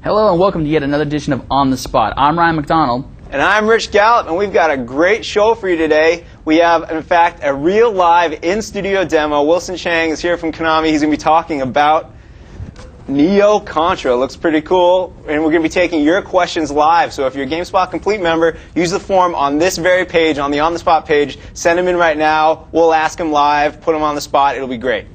Hello and welcome to yet another edition of On the Spot. I'm Ryan McDonald. And I'm Rich Gallup, and we've got a great show for you today. We have, in fact, a real live in-studio demo. Wilson Chang is here from Konami. He's going to be talking about Neo Contra. Looks pretty cool. And we're going to be taking your questions live. So if you're a GameSpot Complete member, use the form on this very page, on the On the Spot page. Send them in right now. We'll ask them live, put them on the spot. It'll be great.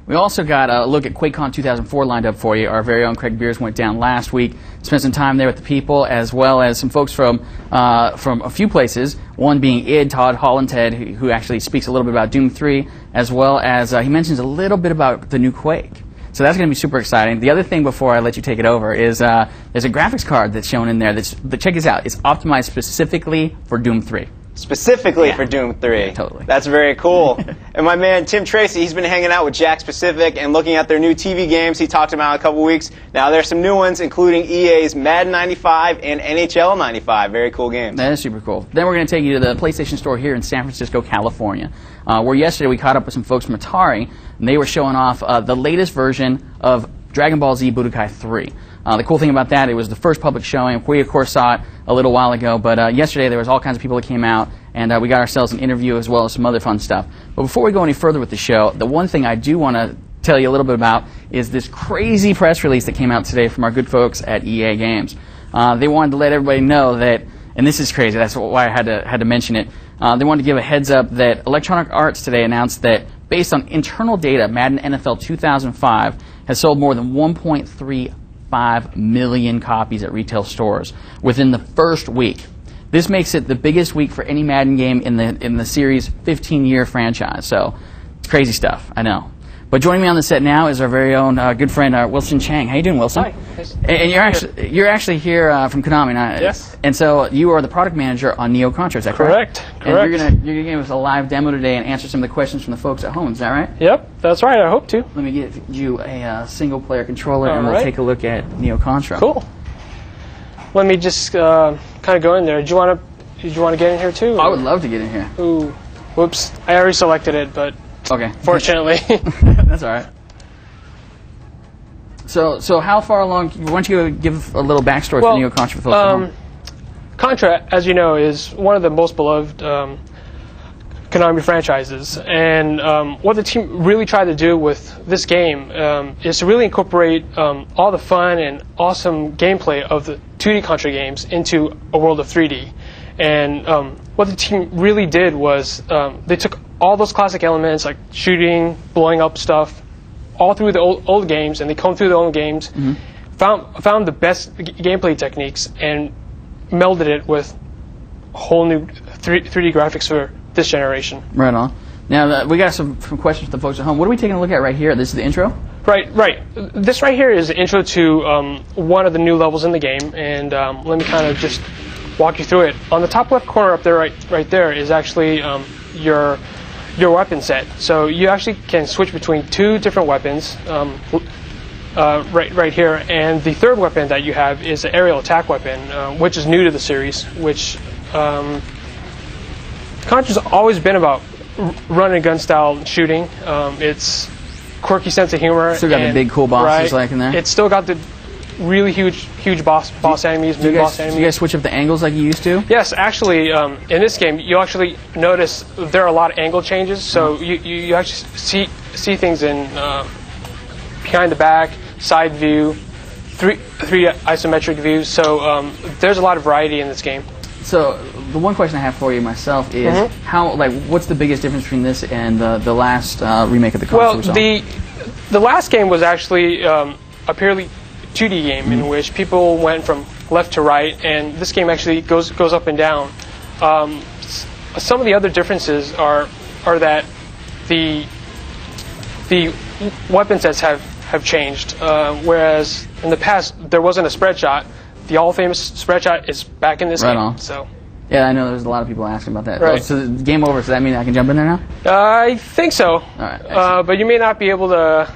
We also got a look at QuakeCon 2004 lined up for you. Our very own Craig Beers went down last week. Spent some time there with the people, as well as some folks from a few places. One being id, Todd Holland-Ted, who actually speaks a little bit about Doom 3, as well as he mentions a little bit about the new Quake. So that's going to be super exciting. The other thing before I let you take it over is there's a graphics card that's shown in there. Check this out. It's optimized specifically for Doom 3. Specifically for Doom 3. Yeah, totally. That's very cool. And my man Tim Tracy, he's been hanging out with Jakks Pacific and looking at their new TV games he talked about in a couple weeks. Now there's some new ones, including EA's Madden 95 and NHL 95. Very cool games. That is super cool. Then we're going to take you to the PlayStation Store here in San Francisco, California, where yesterday we caught up with some folks from Atari, and they were showing off the latest version of Dragon Ball Z Budokai 3. The cool thing about that, it was the first public showing. We, of course, saw it a little while ago, but yesterday there was all kinds of people that came out, and we got ourselves an interview as well as some other fun stuff. But before we go any further with the show, the one thing I do want to tell you a little bit about is this crazy press release that came out today from our good folks at EA Games. They wanted to let everybody know that, and this is crazy, that's why I had to mention it, they wanted to give a heads up that Electronic Arts today announced that based on internal data, Madden NFL 2005 has sold more than 1.35 million copies at retail stores within the first week. This makes it the biggest week for any Madden game in the series' 15-year franchise. So, it's crazy stuff, I know. But joining me on the set now is our very own good friend Wilson Chang. How you doing, Wilson? Hi. And you're actually here from Konami, yes. And so you are the product manager on Neo Contra. Is that correct? Correct. And you're gonna give us a live demo today and answer some of the questions from the folks at home. Is that right? Yep, that's right. I hope to. Let me get you a single-player controller, and All we'll right. take a look at Neo Contra. Cool. Let me just kind of go in there. Did you want to get in here too? I would love to get in here. Ooh, whoops! I already selected it, but okay. fortunately. That's all right. So how far along? Why don't you give a little backstory for Neo Contra for folks at home? Contra, as you know, is one of the most beloved Konami franchises, and what the team really tried to do with this game is to really incorporate all the fun and awesome gameplay of the 2D Contra games into a world of 3D. And what the team really did was they took all those classic elements like shooting, blowing up stuff, all through the old games, and they combed through the old games, found the best gameplay techniques, and melded it with whole new 3D graphics for this generation. Right on. Now, we got some questions from the folks at home. What are we taking a look at right here? This is the intro? Right. This right here is the intro to one of the new levels in the game, and let me kind of just walk you through it. On the top left corner up there, right there, is actually your weapon set. So you actually can switch between two different weapons right here, and the third weapon that you have is the aerial attack weapon, which is new to the series, which Contra's always been about run and gun style shooting. It's quirky sense of humor. Still got the big cool bosses like in there. It's still got the really huge boss enemies, mid boss enemies. Do you guys switch up the angles like you used to? Yes, actually, in this game, you actually notice there are a lot of angle changes. So you actually see things in behind the back, side view, three isometric views. So there's a lot of variety in this game. So the one question I have for you myself is what's the biggest difference between this and the last remake of the console? Well, the last game was actually a purely 2D game in which people went from left to right, and this game actually goes up and down. Some of the other differences are that the weapon sets have changed, whereas in the past there wasn't a spread shot. The all-famous spread shot is back in this game. On. So. Yeah, I know there's a lot of people asking about that. Right. So game over. Does that mean I can jump in there now? I think so. All right. But you may not be able to.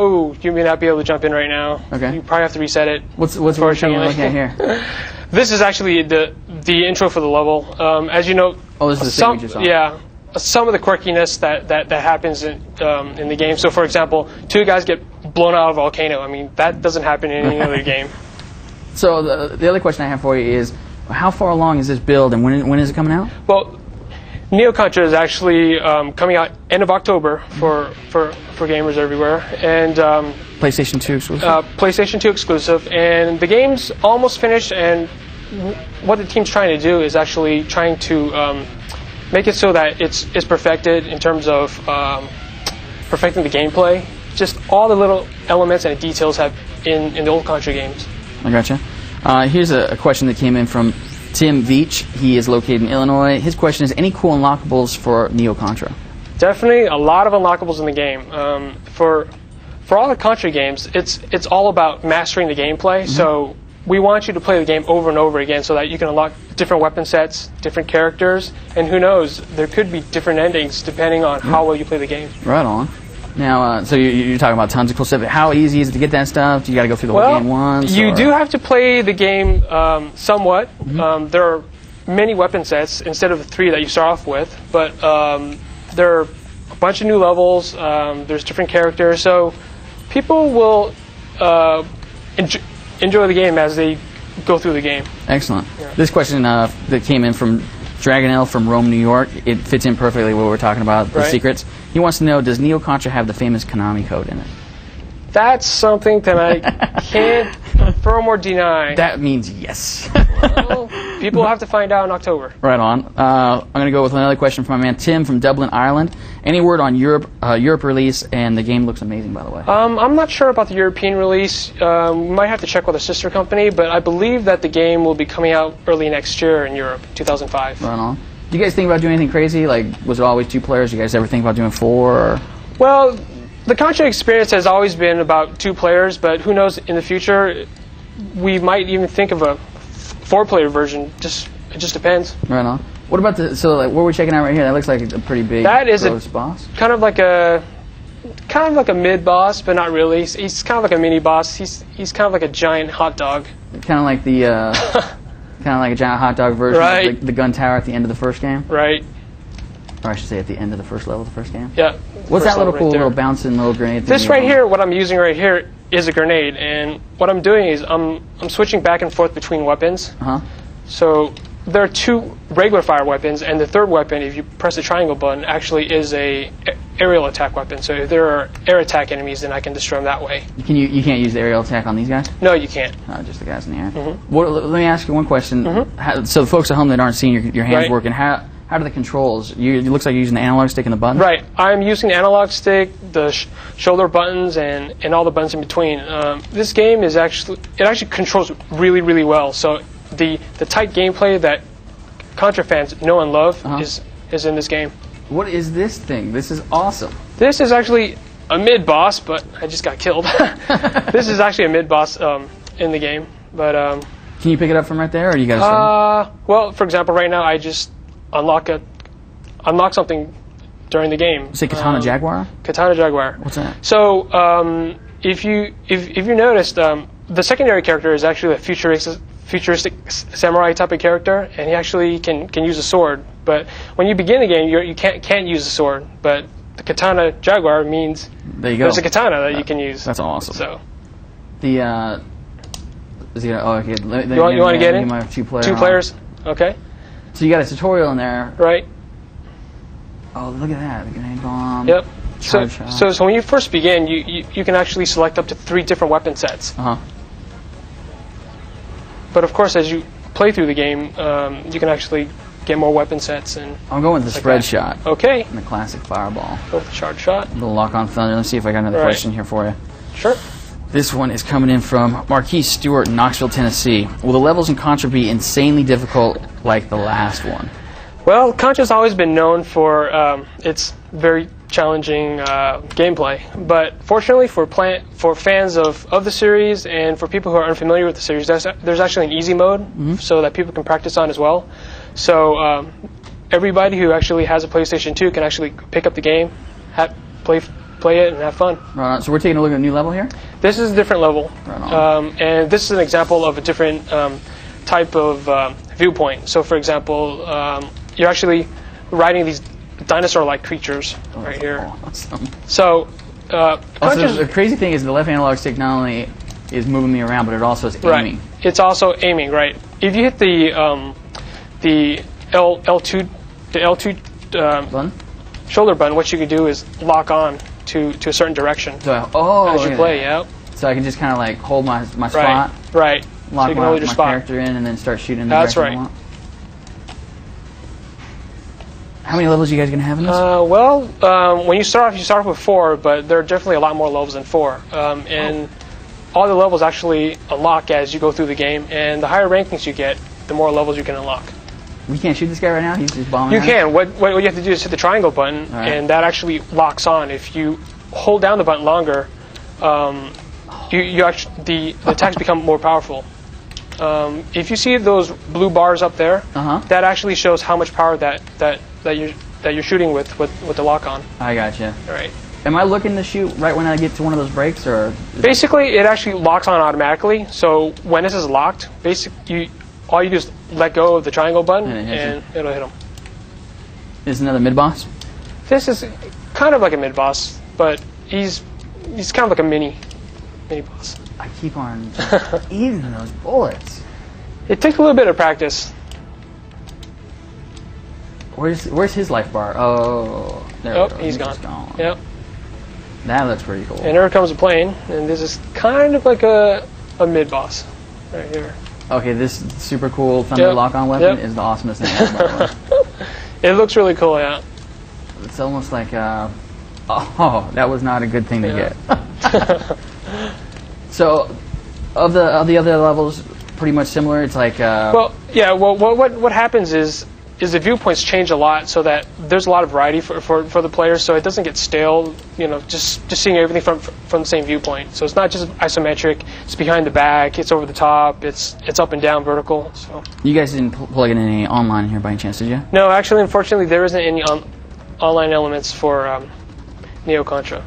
You may not be able to jump in right now. Okay. You probably have to reset it. What's what you're looking at here? This is actually the intro for the level. As you know, this is the thing we just saw. Yeah, some of the quirkiness that happens in the game. So, for example, two guys get blown out of a volcano. I mean, that doesn't happen in any other game. So the other question I have for you is, how far along is this build, and when is it coming out? Well, Neo Contra is actually coming out end of October for gamers everywhere, and PlayStation 2 exclusive? PlayStation 2 exclusive, and the game's almost finished, and what the team's trying to do is actually trying to make it so that it's perfected in terms of perfecting the gameplay. Just all the little elements and details have in the old Contra games. I gotcha. Here's a question that came in from Tim Veach. He is located in Illinois. His question is, any cool unlockables for Neo Contra? Definitely a lot of unlockables in the game. For all the Contra games, it's all about mastering the gameplay. So we want you to play the game over and over again so that you can unlock different weapon sets, different characters, and who knows, there could be different endings depending on how well you play the game. Right on. Now, so you're talking about tons of cool stuff. How easy is it to get that stuff? Do you got to go through the whole game once? You do have to play the game somewhat. There are many weapon sets instead of the 3 that you start off with, but there are a bunch of new levels. There's different characters, so people will enjoy the game as they go through the game. Excellent. Yeah. This question that came in from Dragonelle from Rome, New York. It fits in perfectly what we're talking about, the secrets. He wants to know, does Neo Contra have the famous Konami code in it? That's something that I can't confirm or deny. That means yes. Well, people will have to find out in October. Right on. I'm going to go with another question from my man Tim from Dublin, Ireland. Any word on Europe release? And the game looks amazing, by the way. I'm not sure about the European release. We might have to check with a sister company, but I believe that the game will be coming out early next year in Europe, 2005. Right on. Do you guys think about doing anything crazy? Like, was it always 2 players? Do you guys ever think about doing 4? Or? Well, the Contra experience has always been about 2 players, but who knows, in the future, we might even think of a 4-player version. It just depends. Right on. What about what we're checking out right here? That looks like a pretty big boss. Kind of like a mid boss, but not really. He's kind of like a mini boss. He's kind of like a giant hot dog. Kind of like the kind of like a giant hot dog version of the gun tower at the end of the first game. Right. Or I should say at the end of the first level of the first game. Yeah. What's that little cool little bouncing little grenade thing? This right here, what I'm using right here, is a grenade, and what I'm doing is I'm switching back and forth between weapons. So there are 2 regular fire weapons, and the third weapon, if you press the triangle button, actually is a aerial attack weapon. So if there are air attack enemies, then I can destroy them that way. You can't use the aerial attack on these guys? No, you can't. Just the guys in the air. Let me ask you one question. So the folks at home that aren't seeing your hands working, how do the controls? It looks like you're using the analog stick and the button. Right. I'm using the analog stick, the shoulder buttons, and all the buttons in between. This game is actually controls really, really well. So the tight gameplay that Contra fans know and love is in this game. What is this thing? This is awesome. This is actually a mid boss, but I just got killed. This is actually a mid boss in the game, but can you pick it up from right there, or you got? Well, for example, right now I just unlock something during the game. Say Katana Jaguar? Katana Jaguar. What's that? So if you noticed, the secondary character is actually a futuristic samurai type of character, and he actually can use a sword. But when you begin the game, you can't use a sword. But the Katana Jaguar means there's a katana that you can use. That's awesome. So okay. You want to get in? 2 players. Okay. So you got a tutorial in there. Right. Oh, look at that. The grenade bomb. Yep. So when you first begin, you can actually select up to 3 different weapon sets. But of course, as you play through the game, you can actually get more weapon sets. And I'm going with the spread shot. Okay. And the classic fireball. Go with the charge shot. A little lock on thunder. Let's see if I got another question here for you. Sure. This one is coming in from Marquise Stewart in Knoxville, Tennessee. Will the levels in Contra be insanely difficult like the last one? Well, Contra's always been known for its very challenging gameplay, but fortunately for fans of the series and for people who are unfamiliar with the series, there's actually an easy mode so that people can practice on as well. So everybody who actually has a PlayStation 2 can actually pick up the game, play it, and have fun. Right on. So we're taking a look at a new level here? This is a different level. Right on. And this is an example of a different type of viewpoint. So for example, you're actually riding these dinosaur-like creatures right here. Awesome. So, the crazy thing is the left analog stick not only is moving me around, but it also is aiming. Right. it's also aiming, right? If you hit the L2 Button? shoulder button, what you can do is lock on to a certain direction So, as you play. Yeah. So I can just kind of like hold my Right. spot, Right. lock so you can my hold your spot. character in, and then start shooting in the That's direction I right. want. How many levels are you guys gonna have in this? When you start off with 4, but there are definitely a lot more levels than 4. And all the levels actually unlock as you go through the game, and the higher rankings you get, the more levels you can unlock. We can't shoot this guy right now. He's just bombing. You at can. What you have to do is hit the triangle button, All right. and that actually locks on. If you hold down the button longer, the attacks become more powerful. If you see those blue bars up there, that actually shows how much power that you're shooting with the lock on. I gotcha. All right. Am I looking to shoot right when I get to one of those breaks, or? Basically, it actually locks on automatically. So when this is locked, all you do is let go of the triangle button, and it'll hit him. Is another mid boss? This is kind of like a mid boss, but he's kind of like a mini boss. I keep on eating those bullets. It takes a little bit of practice. Where's his life bar? Oh, there we go. He's just gone. Yep. That looks pretty cool. And here comes a plane, and this is kind of like a mid boss right here. Okay, this super cool thunder lock-on weapon is the awesomest thing ever, by the way. It looks really cool, yeah. It's almost like oh, that was not a good thing to get. So, of the other levels, pretty much similar. It's like what happens is the viewpoints change a lot, so that there's a lot of variety for the players, so it doesn't get stale. You know, just seeing everything from the same viewpoint. So it's not just isometric. It's behind the back. It's over the top. It's up and down, vertical. So you guys didn't plug in any online here by any chance, did you? no, actually, unfortunately, there isn't any online elements for Neo Contra.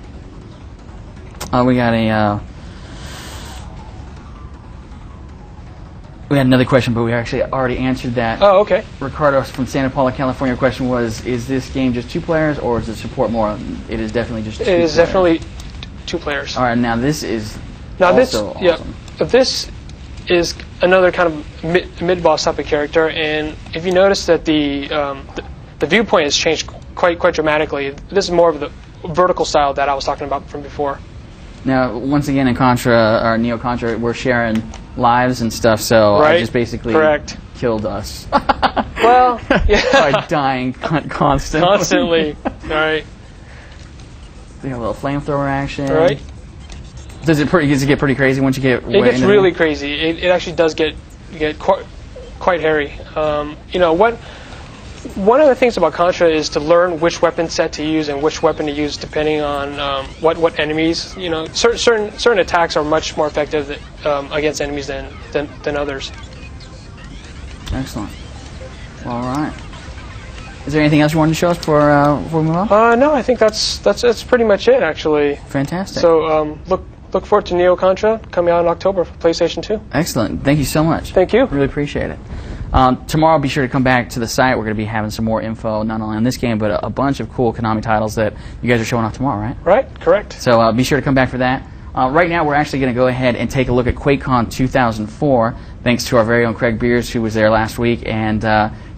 We got a. We had another question, but we actually already answered that. Oh, okay. Ricardo from Santa Paula, California, question was, is this game just 2 players, or does it support more? It is definitely just 2 players. It is definitely 2 players. All right, now this is also awesome. Yeah, this is another kind of mid-boss type of character, and if you notice that the viewpoint has changed quite dramatically. This is more of the vertical style that I was talking about from before. Now, once again, in Contra, or Neo Contra, we're sharing lives and stuff, so I just basically killed us. Well, yeah. By dying constantly. All right. We got a little flamethrower action. All right. Does it get pretty crazy once you get way It gets into really crazy. It actually does get quite hairy. You know what? One of the things about Contra is to learn which weapon set to use and which weapon to use depending on what enemies. You know, certain attacks are much more effective against enemies than others. Excellent. All right. Is there anything else you wanted to show us before we move on? No, I think that's pretty much it, actually. Fantastic. So look forward to Neo Contra coming out in October for PlayStation 2. Excellent. Thank you so much. Thank you. Really appreciate it. Tomorrow, be sure to come back to the site. We're going to be having some more info, not only on this game, but a bunch of cool Konami titles that you guys are showing off tomorrow, right? Right, correct. So be sure to come back for that. Right now, we're actually going to go ahead and take a look at QuakeCon 2004, thanks to our very own Craig Beers, who was there last week and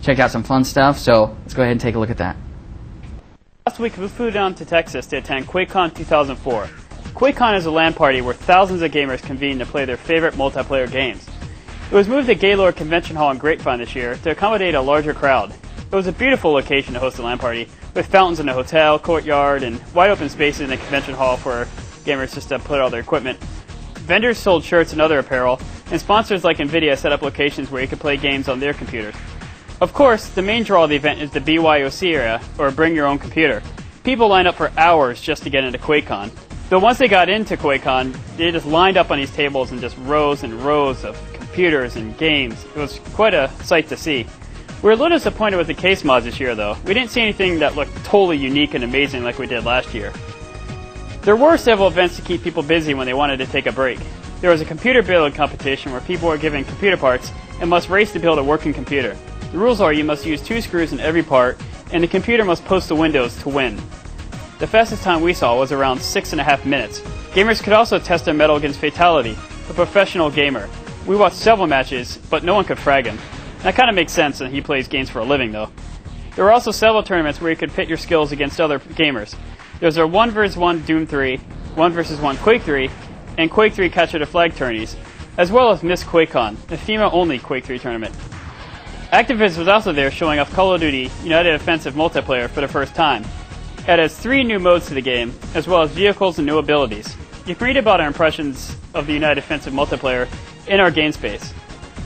checked out some fun stuff. So let's go ahead and take a look at that. Last week, we flew down to Texas to attend QuakeCon 2004. QuakeCon is a LAN party where thousands of gamers convene to play their favorite multiplayer games. It was moved to Gaylord Convention Hall in Grapevine this year to accommodate a larger crowd. It was a beautiful location to host a LAN party, with fountains in the hotel, courtyard, and wide open spaces in the convention hall for gamers just to put all their equipment. Vendors sold shirts and other apparel, and sponsors like Nvidia set up locations where you could play games on their computers. Of course, the main draw of the event is the BYOC area, or Bring Your Own Computer. People lined up for hours just to get into QuakeCon. Though once they got into QuakeCon, they just lined up on these tables and just rows and rows of computers and games. It was quite a sight to see. We were a little disappointed with the case mods this year, though. We didn't see anything that looked totally unique and amazing like we did last year. There were several events to keep people busy when they wanted to take a break. There was a computer build competition where people were given computer parts and must race to build a working computer. The rules are you must use 2 screws in every part, and the computer must post to Windows to win. The fastest time we saw was around 6.5 minutes. Gamers could also test their mettle against Fatality, a professional gamer. We watched several matches, but no one could frag him. That kind of makes sense, and he plays games for a living, though. There were also several tournaments where you could pit your skills against other gamers. There was our 1 vs 1 Doom 3, 1 vs 1 Quake 3, and Quake 3 Capture the Flag tourneys, as well as Miss QuakeCon, a female-only Quake 3 tournament. Activision was also there showing off Call of Duty United Offensive multiplayer for the first time. It has 3 new modes to the game, as well as vehicles and new abilities. You can read about our impressions of the United Offensive multiplayer in our game space.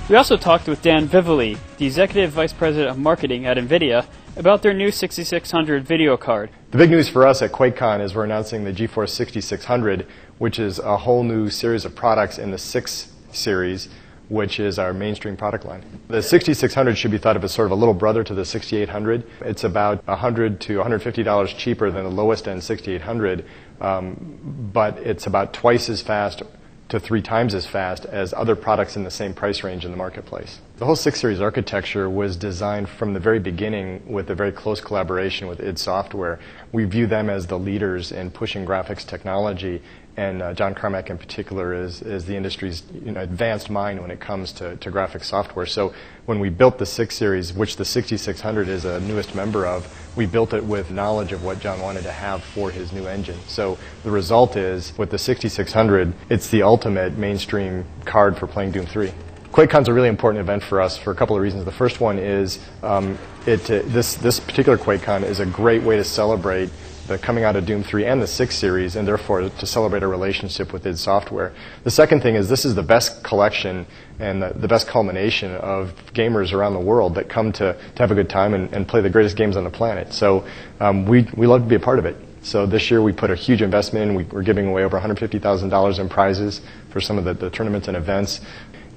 We also talked with Dan Vivoli, the Executive Vice President of Marketing at NVIDIA, about their new 6600 video card. The big news for us at QuakeCon is we're announcing the GeForce 6600, which is a whole new series of products in the 6 series, which is our mainstream product line. The 6600 should be thought of as sort of a little brother to the 6800. It's about $100 to $150 cheaper than the lowest end 6800, but it's about twice as fast to 3 times as fast as other products in the same price range in the marketplace. The whole 6 Series architecture was designed from the very beginning with a very close collaboration with id Software. We view them as the leaders in pushing graphics technology, and John Carmack in particular is the industry's advanced mind when it comes to graphics software. So when we built the 6 Series, which the 6600 is a newest member of, we built it with knowledge of what John wanted to have for his new engine. So the result is, with the 6600, it's the ultimate mainstream card for playing Doom 3. QuakeCon's a really important event for us for a couple of reasons. The first one is this particular QuakeCon is a great way to celebrate the coming out of Doom 3 and the 6 Series, and therefore to celebrate our relationship with id Software. The second thing is this is the best collection and the best culmination of gamers around the world that come to have a good time and play the greatest games on the planet. So we love to be a part of it. So this year we put a huge investment in. We're giving away over $150,000 in prizes for some of the tournaments and events,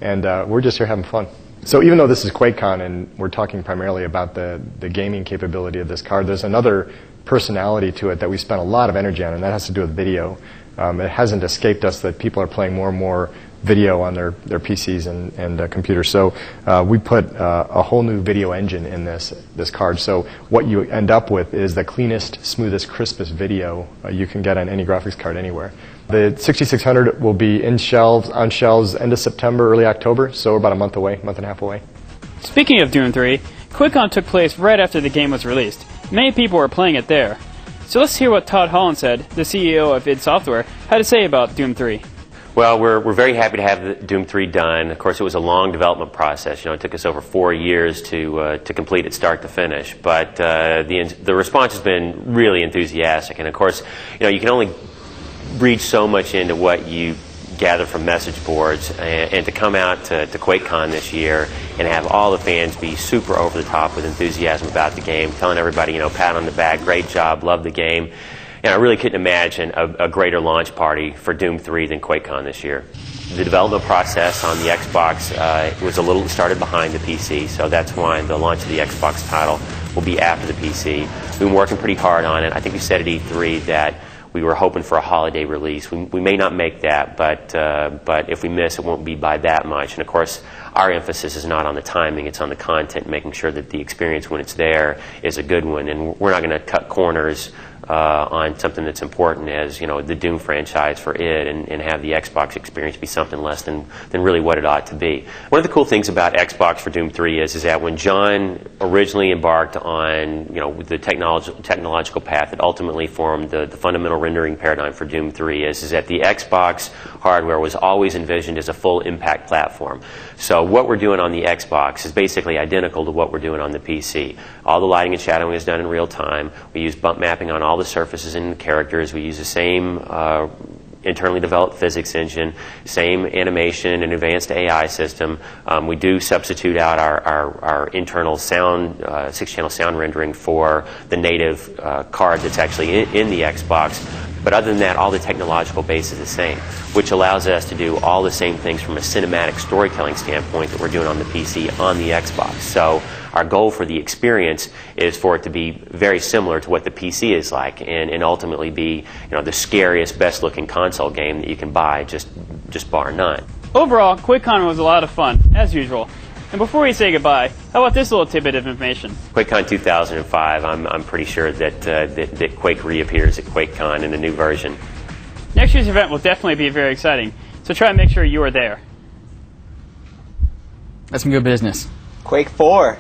and we're just here having fun. So even though this is QuakeCon and we're talking primarily about the gaming capability of this card, there's another personality to it that we spent a lot of energy on, and that has to do with video. It hasn't escaped us that people are playing more and more video on their PCs and computers. So we put a whole new video engine in this card. So what you end up with is the cleanest, smoothest, crispest video you can get on any graphics card anywhere. The 6600 will be on shelves end of September, early October, so we're about a month and a half away. Speaking of Doom 3, QuakeCon took place right after the game was released. Many people were playing it there. So let's hear what Todd Holland said, the CEO of id Software, had to say about Doom 3. Well, we're very happy to have Doom 3 done. Of course, it was a long development process. It took us over 4 years to complete it start to finish. But the response has been really enthusiastic. And of course, you can only read so much into what you gather from message boards, and to come out to QuakeCon this year and have all the fans be super over the top with enthusiasm about the game, telling everybody, pat on the back, great job, love the game. And I really couldn't imagine a greater launch party for Doom 3 than QuakeCon this year. The development process on the Xbox was started behind the PC, so that's why the launch of the Xbox title will be after the PC. We've been working pretty hard on it. I think we said at E3 that we were hoping for a holiday release. We may not make that, but if we miss, it won't be by that much. And of course, our emphasis is not on the timing, it's on the content, making sure that the experience when it's there is a good one. And we're not going to cut corners on something that's important as the Doom franchise for it, and have the Xbox experience be something less than really what it ought to be. One of the cool things about Xbox for Doom 3 is that when John originally embarked on the technological path that ultimately formed the fundamental rendering paradigm for Doom 3 is that the Xbox hardware was always envisioned as a full impact platform. So what we're doing on the Xbox is basically identical to what we're doing on the PC. All the lighting and shadowing is done in real time. We use bump mapping on all the surfaces and the characters. We use the same internally developed physics engine, same animation and advanced AI system. We do substitute out our internal sound, 6-channel sound rendering for the native card that's actually in the Xbox. But other than that, all the technological base is the same, which allows us to do all the same things from a cinematic storytelling standpoint that we're doing on the PC on the Xbox. So our goal for the experience is for it to be very similar to what the PC is like, and ultimately be the scariest, best-looking console game that you can buy, just bar none. Overall, QuakeCon was a lot of fun, as usual. And before we say goodbye, how about this little tidbit of information? QuakeCon 2005, I'm pretty sure that Quake reappears at QuakeCon in a new version. Next year's event will definitely be very exciting, so try and make sure you are there. That's some good business. Quake 4.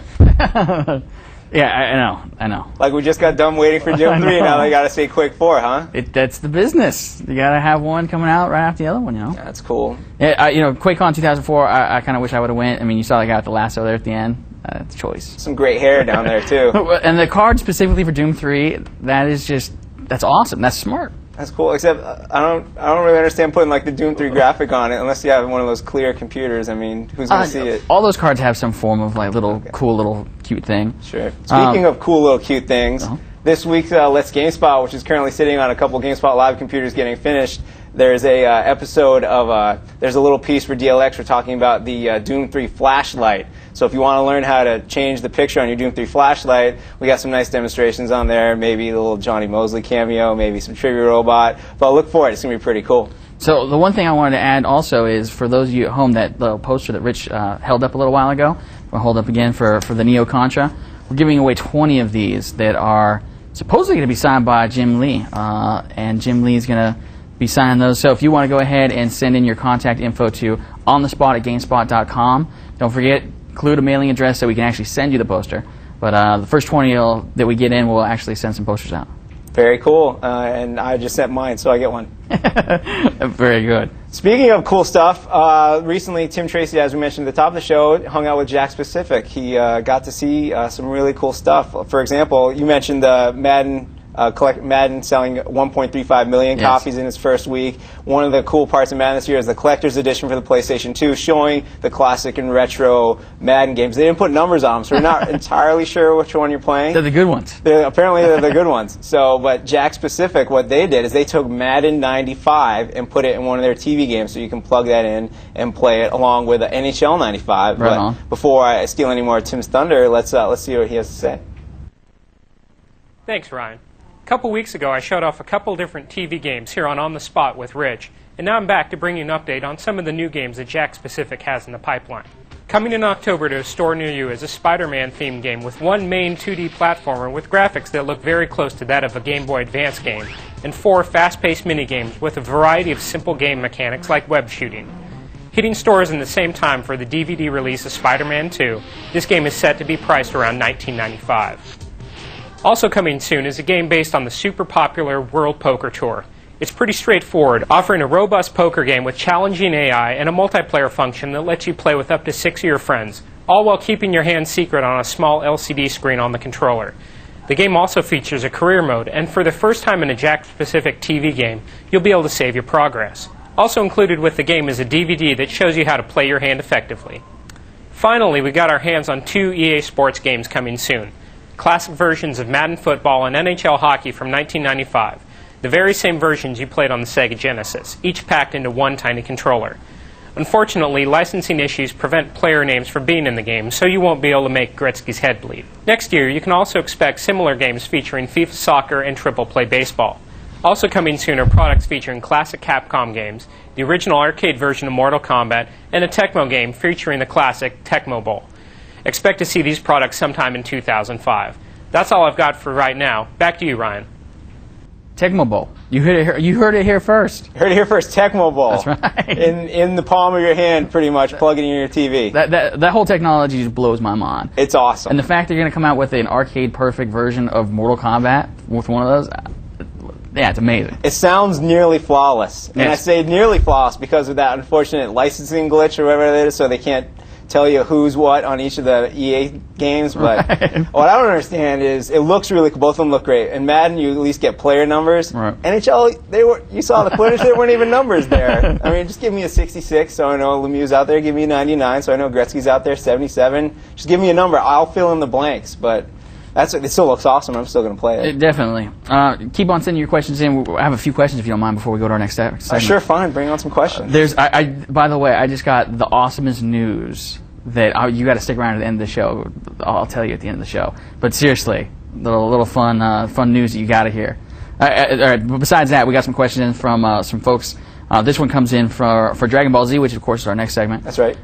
Yeah, I know. Like we just got done waiting for Doom 3, now they got to say Quake 4, huh? That's the business. You got to have one coming out right after the other one, you know? That's cool. Yeah, QuakeCon 2004, I kind of wish I would have went. I mean, you saw the guy with the lasso there at the end. That's a choice. Some great hair down there, too. And the card specifically for Doom 3, that's awesome. That's smart. That's cool, except I don't really understand putting like the Doom 3 graphic on it unless you have one of those clear computers. I mean, who's going to see it? All those cards have some form of like cool little cute thing. Sure. Speaking of cool little cute things, this week's Let's GameSpot, which is currently sitting on a couple GameSpot Live computers getting finished, there's a episode of, there's a little piece for DLX. We're talking about the Doom 3 flashlight. So if you want to learn how to change the picture on your Doom 3 flashlight, we got some nice demonstrations on there. Maybe a little Johnny Mosley cameo, maybe some Trivia Robot. But look for it. It's going to be pretty cool. So the one thing I wanted to add also is for those of you at home, that little poster that Rich held up a little while ago, we'll hold up again for the Neo Contra. We're giving away 20 of these that are supposedly going to be signed by Jim Lee. And Jim Lee is going to be signing those. So if you want to go ahead and send in your contact info to onthespot@gamespot.com, don't forget, include a mailing address so we can actually send you the poster. But the first 20 that we get in, we'll actually send some posters out. Very cool. And I just sent mine, so I get one. Very good. Speaking of cool stuff, recently Tim Tracy, as we mentioned at the top of the show, hung out with Jakks Pacific. He got to see some really cool stuff. For example, you mentioned Madden selling 1.35 million copies in its first week. One of the cool parts of Madden this year is the collector's edition for the PlayStation 2, showing the classic and retro Madden games. They didn't put numbers on them, so we're not entirely sure which one you're playing. They're the good ones. Apparently they're the good ones. So, but Jakks Pacific, what they did is they took Madden 95 and put it in one of their TV games, so you can plug that in and play it along with NHL 95. Right but on. Before I steal any more of Tim's thunder, let's see what he has to say. Thanks, Ryan. A couple weeks ago, I showed off a couple different TV games here on The Spot with Rich, and now I'm back to bring you an update on some of the new games that Jakks Pacific has in the pipeline. Coming in October to a store near you is a Spider-Man themed game with one main 2D platformer with graphics that look very close to that of a Game Boy Advance game, and 4 fast-paced minigames with a variety of simple game mechanics like web shooting. Hitting stores in the same time for the DVD release of Spider-Man 2, this game is set to be priced around $19.95. Also coming soon is a game based on the super popular World Poker Tour. It's pretty straightforward, offering a robust poker game with challenging AI and a multiplayer function that lets you play with up to 6 of your friends, all while keeping your hand secret on a small LCD screen on the controller. The game also features a career mode, and for the first time in a Jakks Pacific TV game, you'll be able to save your progress. Also included with the game is a DVD that shows you how to play your hand effectively. Finally, we got our hands on 2 EA Sports games coming soon. Classic versions of Madden Football and NHL Hockey from 1995. The very same versions you played on the Sega Genesis, each packed into one tiny controller. Unfortunately, licensing issues prevent player names from being in the game, so you won't be able to make Gretzky's head bleed. Next year, you can also expect similar games featuring FIFA Soccer and Triple Play Baseball. Also coming soon are products featuring classic Capcom games, the original arcade version of Mortal Kombat, and a Tecmo game featuring the classic Tecmo Bowl. Expect to see these products sometime in 2005. That's all I've got for right now. Back to you, Ryan. Tecmo Bowl. You heard it here first. Heard it here first. Tecmo Bowl. That's right. In the palm of your hand, pretty much, plug it in your TV. That whole technology just blows my mind. It's awesome. And the fact they're going to come out with an arcade-perfect version of Mortal Kombat with one of those, yeah, it's amazing. It sounds nearly flawless. And I Yes. say nearly flawless because of that unfortunate licensing glitch or whatever it is, so they can't tell you who's what on each of the EA games. But what I don't understand is it looks really cool. Both of them look great. In Madden, you at least get player numbers. Right. NHL, you saw the footage, there weren't even numbers there. I mean, just give me a 66 so I know Lemieux's out there. Give me a 99 so I know Gretzky's out there, 77. Just give me a number. I'll fill in the blanks. But it still looks awesome. I'm still going to play it. Definitely. Keep on sending your questions in. I have a few questions if you don't mind before we go to our next segment. Sure, fine. Bring on some questions. By the way, I just got the awesomest news that you got to stick around at the end of the show. I'll tell you at the end of the show. But seriously, little fun news that you got to hear. All right, but besides that, we got some questions in from some folks. This one comes in for Dragon Ball Z, which of course is our next segment. That's right.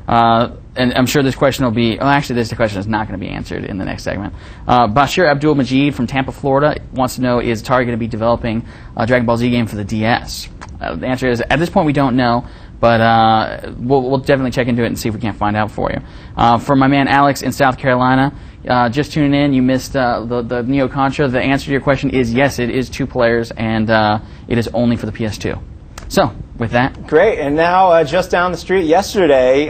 And I'm sure this question will be. Well, actually, this question is not going to be answered in the next segment. Bashir Abdul Majid from Tampa, Florida, wants to know: is Atari going to be developing a Dragon Ball Z game for the DS? The answer is at this point we don't know. but we'll definitely check into it and see if we can't find out for you. For my man Alex in South Carolina, just tuning in, you missed the Neo Contra. The answer to your question is yes, it is 2 players, and it is only for the PS2. So, with that. Great, and now just down the street yesterday,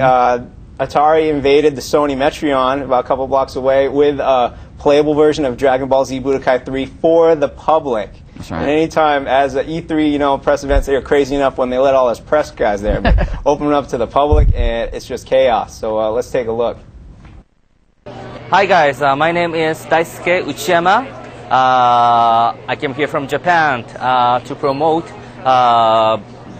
Atari invaded the Sony Metreon about a couple blocks away with a playable version of Dragon Ball Z Budokai 3 for the public. That's right. And anytime, as an E3, press events, they are crazy enough when they let all those press guys there, but open it up to the public, and it's just chaos. So let's take a look. Hi guys, my name is Daisuke Uchiyama. I came here from Japan to promote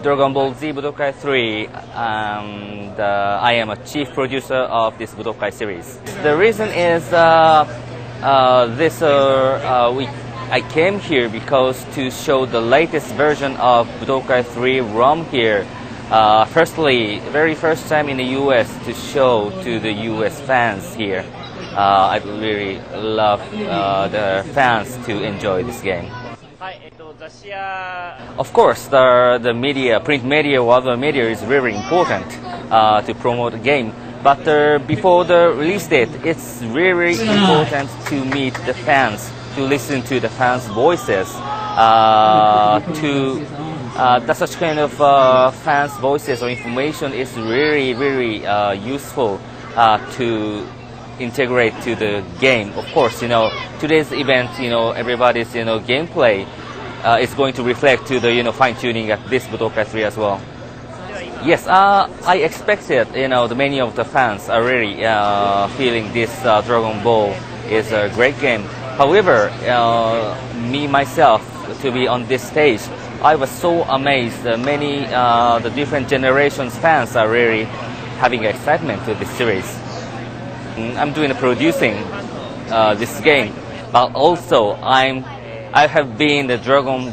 Dragon Ball Z Budokai 3, and I am a chief producer of this Budokai series. The reason is I came here because to show the latest version of Budokai 3 ROM here. Firstly, very first time in the US to show to the US fans here. I really love the fans to enjoy this game. Of course, the media, print media or other media is very important to promote the game. But before the release date, it's very important to meet the fans, to listen to the fans' voices, such kind of fans' voices or information is really, very useful to integrate to the game. Of course, today's event, everybody's, gameplay is going to reflect to the, fine-tuning at this Budokai 3 as well. Yes, I expected, the many of the fans are really feeling this Dragon Ball is a great game. However, me myself, to be on this stage, I was so amazed. Many the different generations fans are really having excitement with this series. I'm doing the producing this game, but also I have been the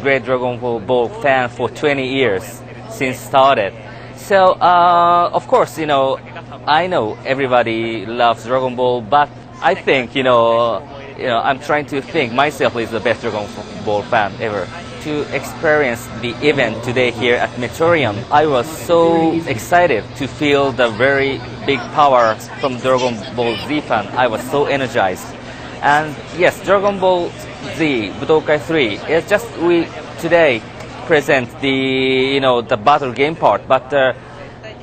great Dragon Ball fan for 20 years since started. So of course, I know everybody loves Dragon Ball, but I think I'm trying to think myself is the best Dragon Ball fan ever. To experience the event today here at Meteorium, I was so excited to feel the very big power from Dragon Ball Z fan. I was so energized. And yes, Dragon Ball Z Budokai 3 is just we today present the the battle game part, but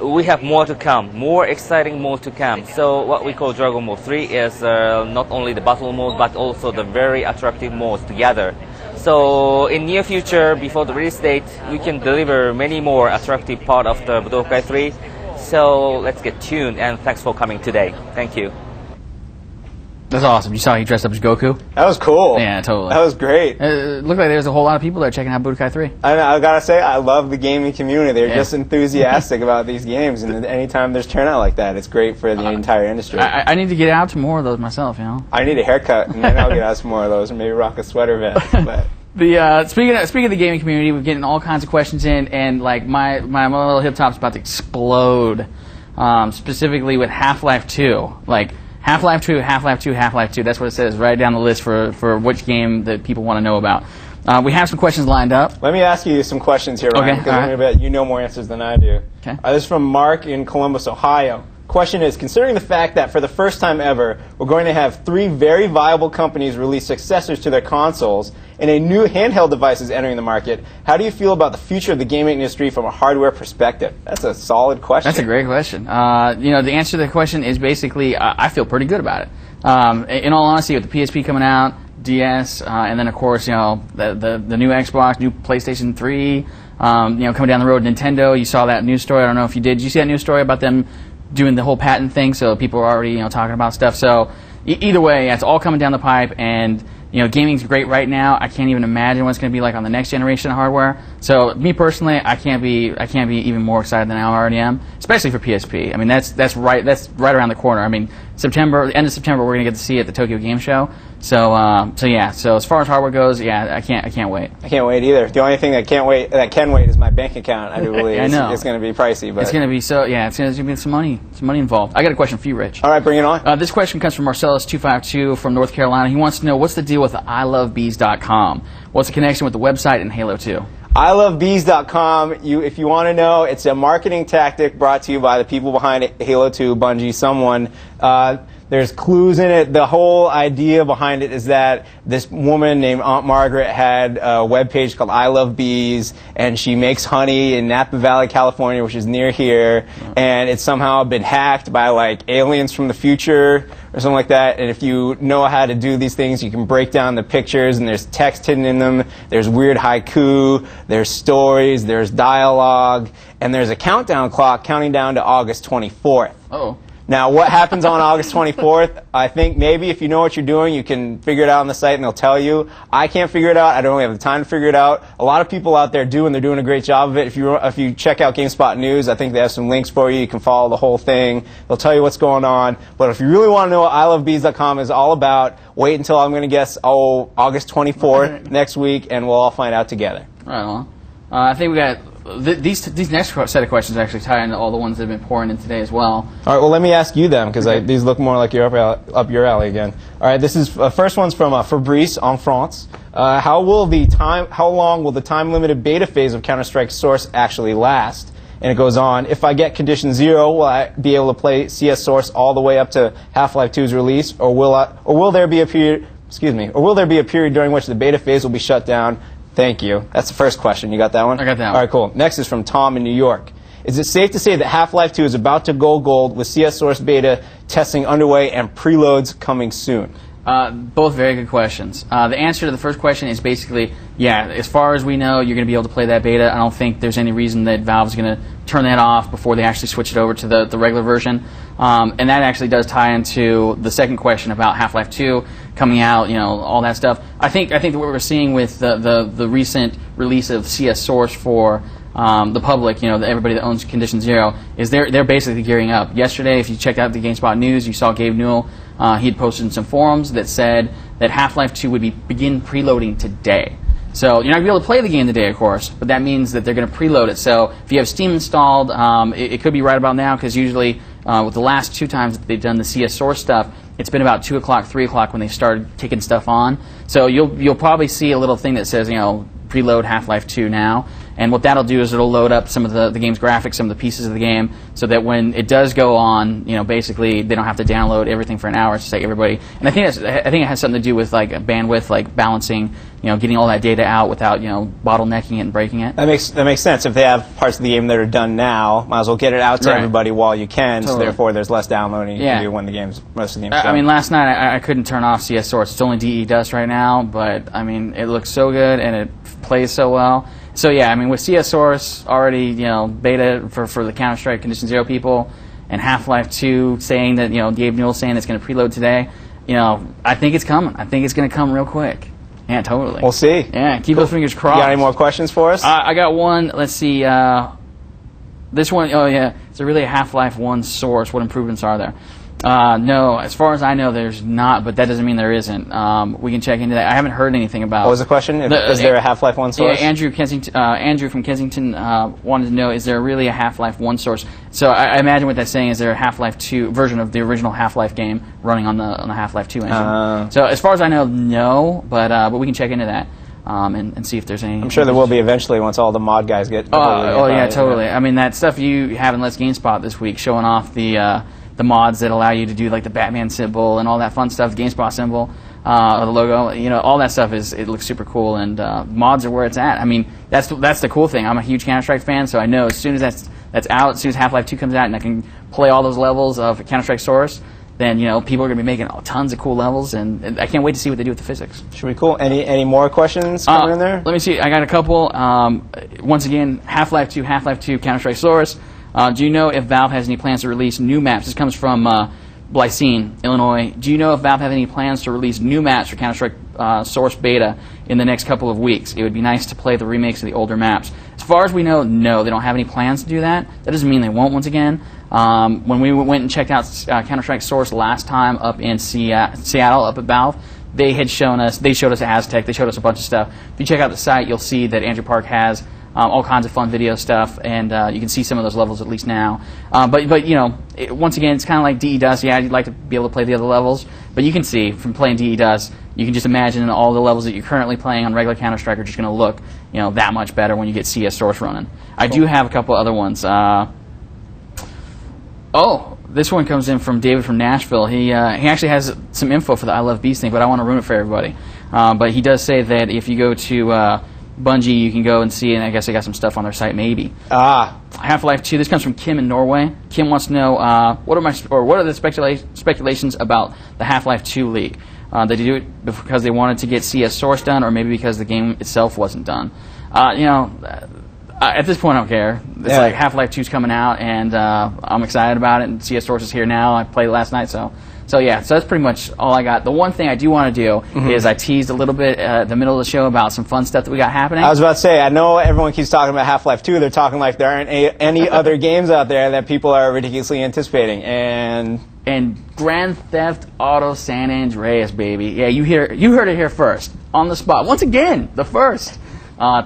we have more to come, more exciting more to come. So what we call Dragon Ball 3 is not only the battle mode, but also the very attractive modes together. So in near future, before the release date, we can deliver many more attractive part of the Budokai 3. So let's get tuned, and thanks for coming today. Thank you. That's awesome. You saw he dressed up as Goku? That was cool. Yeah, totally. That was great. It looked like there's a whole lot of people there checking out Budokai 3. I gotta say, I love the gaming community. They're just enthusiastic about these games, and anytime there's turnout like that, it's great for the entire industry. I need to get out to more of those myself, I need a haircut, and then I'll get out some more of those, and maybe rock a sweater vest. But speaking of the gaming community, we're getting all kinds of questions in, and like my little hip top's about to explode, specifically with Half-Life 2. Like Half-Life 2, Half-Life 2, Half-Life 2. That's what it says right down the list for which game that people want to know about. We have some questions lined up. Let me ask you some questions here, Ryan, because I'm going to bet you know more answers than I do. Okay. This is from Mark in Columbus, Ohio. Question is, considering the fact that for the first time ever, we're going to have 3 very viable companies release successors to their consoles, and a new handheld device is entering the market, how do you feel about the future of the gaming industry from a hardware perspective? That's a solid question. That's a great question. The answer to the question is basically, I feel pretty good about it. In all honesty, with the PSP coming out, DS, and then of course, the new Xbox, new PlayStation 3, coming down the road, Nintendo. You saw that news story. I don't know if you did. Did you see that news story about them doing the whole patent thing? So people are already talking about stuff. So either way, it's all coming down the pipe, and gaming's great right now. I can't even imagine what it's going to be like on the next generation of hardware. So me personally, I can't be even more excited than I already am, especially for PSP. I mean, that's right around the corner. I mean, end of September, we're going to get to see it at the Tokyo Game Show. So as far as hardware goes, I can't wait. I can't wait either. The only thing that can wait is my bank account. I do believe I know. It's going to be pricey, but it's going to be it's going to be some money involved. I got a question for you, Rich. All right, bring it on. This question comes from Marcellus252 from North Carolina. He wants to know, what's the deal with ilovebees.com? What's the connection with the website and Halo 2? ilovebees.com. If you want to know, it's a marketing tactic brought to you by the people behind Halo 2, Bungie, someone. There's clues in it. The whole idea behind it is that this woman named Aunt Margaret had a webpage called I Love Bees, and she makes honey in Napa Valley, California, which is near here, and it's somehow been hacked by like aliens from the future or something like that. And if you know how to do these things, you can break down the pictures, and there's text hidden in them. There's weird haiku, there's stories, there's dialogue, and there's a countdown clock counting down to August 24th. Oh. Now, what happens on August 24th? I think maybe if you know what you're doing, you can figure it out on the site and they'll tell you. I can't figure it out. I don't really have the time to figure it out. A lot of people out there do, and they're doing a great job of it. If you check out GameSpot News, I think they have some links for you. You can follow the whole thing. They'll tell you what's going on. But if you really want to know what ilovebees.com is all about, wait until I'm going to guess, August 24th next week, and we'll all find out together. Right on. I think we got these next set of questions actually tie into all the ones that have been pouring in today as well. All right, well, let me ask you them, because these look more like you're up your alley again. All right, this is first one's from Fabrice en France. How long will the time-limited beta phase of Counter-Strike Source actually last? And it goes on, if I get condition 0, will I be able to play CS Source all the way up to Half-Life 2's release, or will there be a period during which the beta phase will be shut down? Thank you. That's the first question. You got that one? I got that one. All right, cool. Next is from Tom in New York. Is it safe to say that Half-Life 2 is about to go gold with CS Source beta testing underway and preloads coming soon? Both very good questions. The answer to the first question is basically, yeah, as far as we know, you're going to be able to play that beta. I don't think there's any reason that Valve's going to turn that off before they actually switch it over to the regular version. And that actually does tie into the second question about Half-Life 2 coming out, all that stuff. I think that what we're seeing with the recent release of CS Source for the public, everybody that owns Condition 0, is they're basically gearing up. Yesterday, if you checked out the GameSpot News, you saw Gabe Newell. He had posted in some forums that said that Half-Life 2 would begin preloading today. So you're not going to be able to play the game today, of course, but that means that they're going to preload it. So if you have Steam installed, it could be right about now, because usually with the last 2 times that they've done the CS Source stuff, it's been about 2 o'clock, 3 o'clock when they started kicking stuff on. So you'll probably see a little thing that says, preload Half-Life 2 now. And what that'll do is it'll load up some of the game's graphics, some of the pieces of the game, so that when it does go on, basically they don't have to download everything for an hour. It's just like everybody. And I think it has something to do with like bandwidth, like balancing, getting all that data out without bottlenecking it and breaking it. That makes sense. If they have parts of the game that are done now, might as well get it out to everybody while you can. Totally. So therefore, there's less downloading you can do when most of the game's done. I mean, last night I couldn't turn off CS Source. It's only DE Dust right now, but I mean, it looks so good and it plays so well. So yeah, I mean, with CS Source already, beta for the Counter-Strike Condition 0 people, and Half-Life 2 saying that, Gabe Newell saying it's going to preload today, I think it's coming. I think it's going to come real quick. Yeah, totally. We'll see. Yeah, keep those fingers crossed. You got any more questions for us? I got one. Let's see. This one, oh yeah, is there really a Half-Life 1 source? What improvements are there? No, as far as I know, there's not, but that doesn't mean there isn't. We can check into that. I haven't heard anything about. What was the question? Is there a Half-Life 1 source? Yeah, Andrew from Kensington wanted to know: is there really a Half-Life 1 source? So I imagine what that's saying is there a Half-Life 2 version of the original Half-Life game running on the Half-Life 2 engine. So as far as I know, no, but we can check into that. And see if there's any. I'm sure there will be eventually once all the mod guys get. Yeah, totally. I mean, that stuff you have in Let's GameSpot this week, showing off the mods that allow you to do like the Batman symbol and all that fun stuff, GameSpot symbol, or the logo. All that stuff it looks super cool, and mods are where it's at. I mean, that's the cool thing. I'm a huge Counter-Strike fan, so I know as soon as that's out, as soon as Half-Life 2 comes out, and I can play all those levels of Counter-Strike Source, then people are going to be making tons of cool levels, and I can't wait to see what they do with the physics. Should be cool. Any more questions coming in there? Let me see. I got a couple. Once again, Half-Life 2, Counter-Strike Source. Do you know if Valve has any plans to release new maps? This comes from Blycine, Illinois. Do you know if Valve have any plans to release new maps for Counter-Strike Source Beta in the next couple of weeks? It would be nice to play the remakes of the older maps. As far as we know, no, they don't have any plans to do that. That doesn't mean they won't once again. When we went and checked out Counter-Strike Source last time up in Seattle, up at Valve, they showed us Aztec, they showed us a bunch of stuff. If you check out the site, you'll see that Andrew Park has all kinds of fun video stuff, and you can see some of those levels at least now. But you know, once again, it's kind of like DE Dust. Yeah, you'd like to be able to play the other levels, but you can see from playing DE Dust, you can just imagine all the levels that you're currently playing on regular Counter-Strike are just going to look, you know, that much better when you get CS Source running. I do have a couple other ones. Oh, this one comes in from David from Nashville. He actually has some info for the I Love Beast thing, but I want to ruin it for everybody. But he does say that if you go to Bungie, you can go and see, and I guess they got some stuff on their site, maybe. Half-Life 2. This comes from Kim in Norway. Kim wants to know what are the speculations about the Half-Life 2 leak? Did they do it because they wanted to get CS Source done, or maybe because the game itself wasn't done? You know, at this point, I don't care. It's like Half-Life 2's coming out, and I'm excited about it. And CS Source is here now. I played it last night, so yeah. So that's pretty much all I got. The one thing I do want to do is I teased a little bit at the middle of the show about some fun stuff that we got happening. I was about to say, I know everyone keeps talking about Half-Life 2. They're talking like there aren't any other games out there that people are ridiculously anticipating. And Grand Theft Auto San Andreas, baby. Yeah, you heard it here first, on the spot. Once again, the first.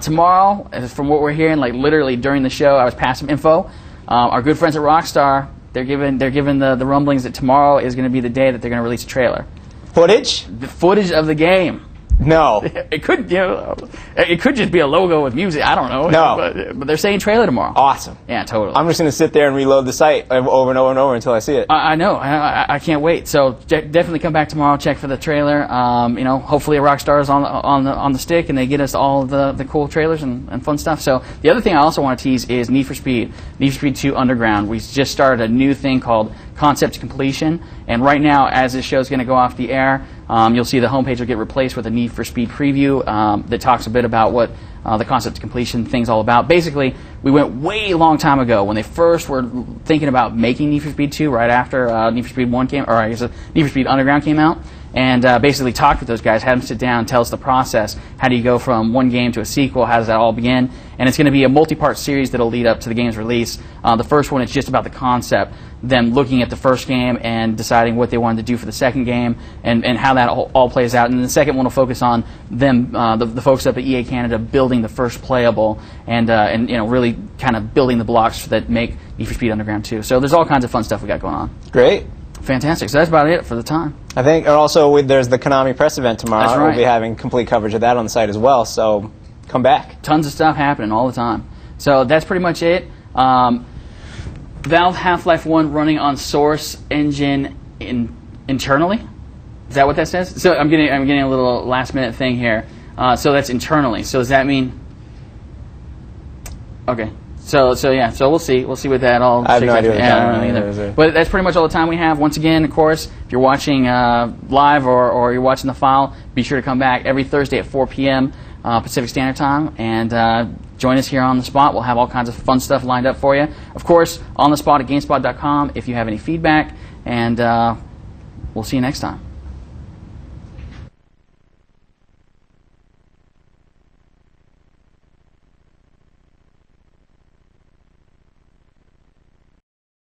Tomorrow, from what we're hearing, like literally during the show, I was passing info. Our good friends at Rockstar, they're giving the rumblings that tomorrow is going to be the day that they're going to release a trailer. Footage? The footage of the game. No. It could, you know, it could just be a logo with music. I don't know. No. But they're saying trailer tomorrow. Awesome. Yeah, totally. I'm just going to sit there and reload the site over and over and over until I see it. I know. I can't wait. So definitely come back tomorrow. Check for the trailer. You know, hopefully Rockstar is on the stick and they get us all the cool trailers and fun stuff. So the other thing I also want to tease is Need for Speed 2 Underground. We just started a new thing called Concept to Completion, and right now, as this show is going to go off the air, you'll see the homepage will get replaced with a Need for Speed preview that talks a bit about what the Concept to Completion thing's all about. Basically, we went way long time ago when they first were thinking about making Need for Speed 2 right after Need for Speed 1 came, or I guess Need for Speed Underground came out, and basically talked with those guys, had them sit down, tell us the process. How do you go from one game to a sequel? How does that all begin? And it's going to be a multi-part series that'll lead up to the game's release. The first one is just about the concept, them looking at the first game and deciding what they wanted to do for the second game, and how that all plays out. And the second one will focus on them, the folks up at EA Canada, building the first playable and you know, really kind of building the blocks that make Need for Speed Underground 2. So there's all kinds of fun stuff we got going on. Great. Fantastic. So that's about it for the time. I think, and also there's the Konami press event tomorrow. That's right. We'll be having complete coverage of that on the site as well, so come back. Tons of stuff happening all the time. So that's pretty much it. Valve Half-Life 1 running on Source Engine internally? Is that what that says? So I'm getting a little last-minute thing here. So that's internally. So does that mean... Okay. So yeah, so we'll see what that all. I have no idea what I don't know either. But that's pretty much all the time we have. Once again, of course, if you're watching live or you're watching the file, be sure to come back every Thursday at 4 p.m. Pacific Standard Time and join us here on the spot. We'll have all kinds of fun stuff lined up for you. Of course, on the spot at GameSpot.com if you have any feedback, and we'll see you next time.